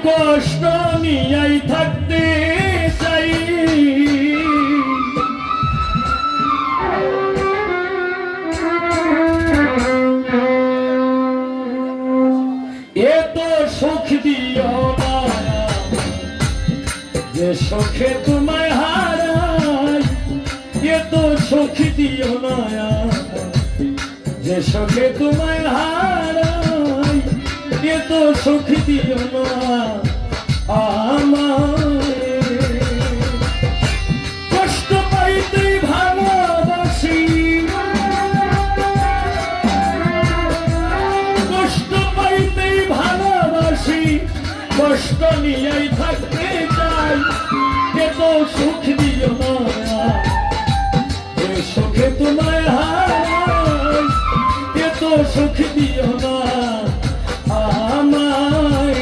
কষ্ট নিয়াই থাকতে চাই, এত সুখ দিও না যে সুখে তোমায় হারাই, এত সুখ দিও না যে সুখে তোমায় হারাই, এত সুখ দিও না আমায়। কষ্ট পাইতে ভালোবাসি, কষ্ট পাইতে ভালোবাসি, কষ্ট নিয়েই থাকতে চাই, এত সুখ দিও না যে সুখে তোমায় হারাই, এত সুখ দিও না আমায়।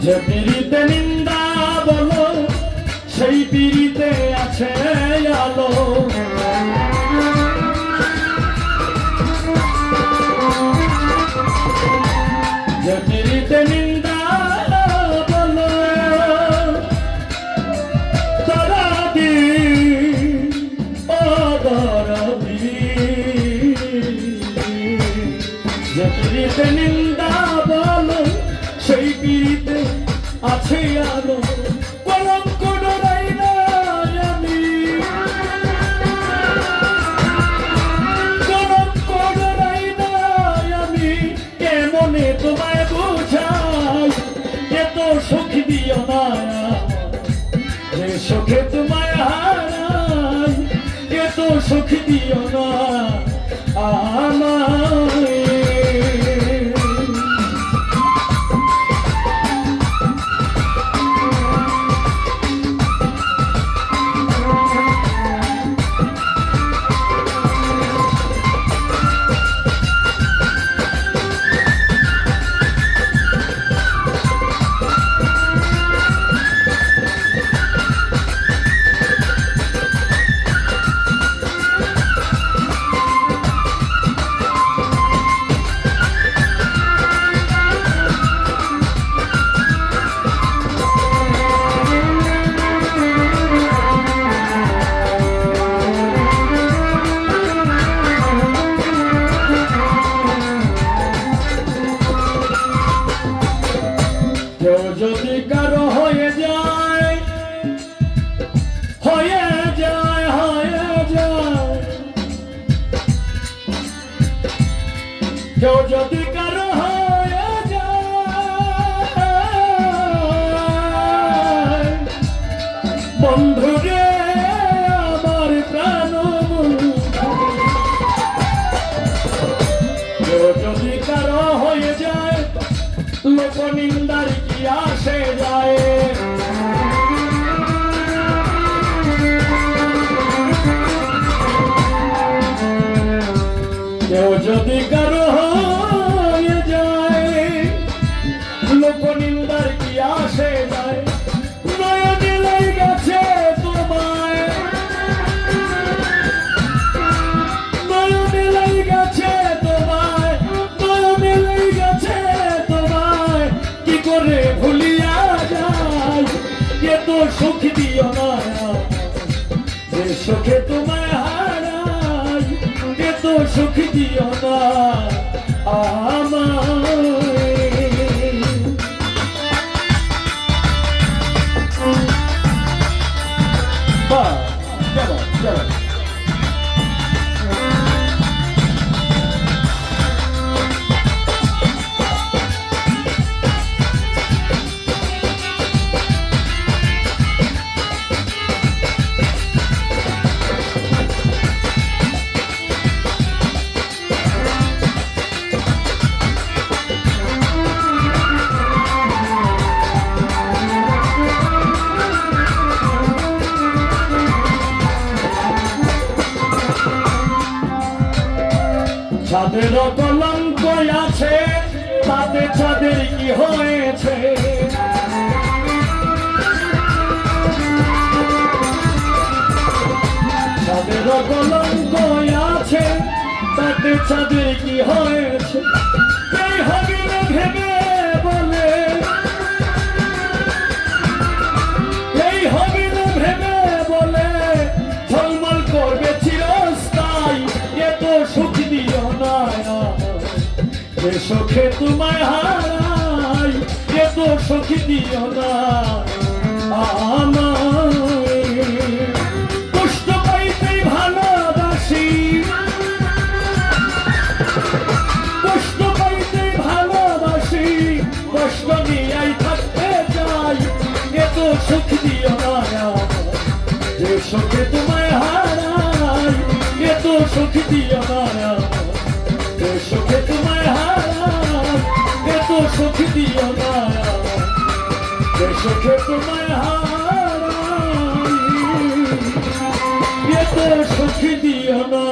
যে পিড়িতে নিন্দা বলো সেই পিড়িতে আছে আলো, যে পিড়িতে নিন্দা বলো তারা দি অদরদি, যে পিড়িতে নিন্দা বলো সেই পিড়িতে আছে আলো, কলঙ্ক ডরাই না আমি, কলঙ্ক ডরাই না আমি, কেমনে তোমায় বোঝাই, এত সুখ দিও না যে সুখে তোমায় হারাই, এত সুখ দিও না আমায়। কেউ যদি কারো হয়ে যায় বন্ধুরে আমার প্রাণ কেউ যদি কারো হয়ে যায় লোক নিন্দার কি আসে যায় কেউ যদি কারো হয়ে যায় লোক নিন্দার কি আসে যায় নয়নে লেগেছে তোমায় নয়নে লেগেছে তোমায় নয়নে লেগেছে তোমায় কি করে ভুলিয়া যায় এ তো সুখ দিও না যে সুখে তোমায় হারাই এ তো সুখ দিও না আমায় বাহ চলো চলো যাদের কলঙ্ক আছে তাদের যাদের কি হয়েছে যাদের কলঙ্ক আছে তাদের যাদের কি হয়েছে এই হবে না ভেবে বলে এই হবে না ভেবে বলে ঝলমল করবে চিরস্থায়ী এ তো সুখ দিও না যে সুখে তোমায় হারাই এ তো সুখ দিও না আমায় কষ্ট পাইতে ভালোবাসি কষ্ট পাইতে ভালোবাসি কষ্ট নিয়েই থাকতে চাই এ তো সুখ দিও না যে সুখে তোমায় হারাই এ তো সুখ দিও না যে সুখে তোমায় হারাই এ তো সুখ দিও না যে সুখে তোমায় হারাই এ তো সুখ দিও না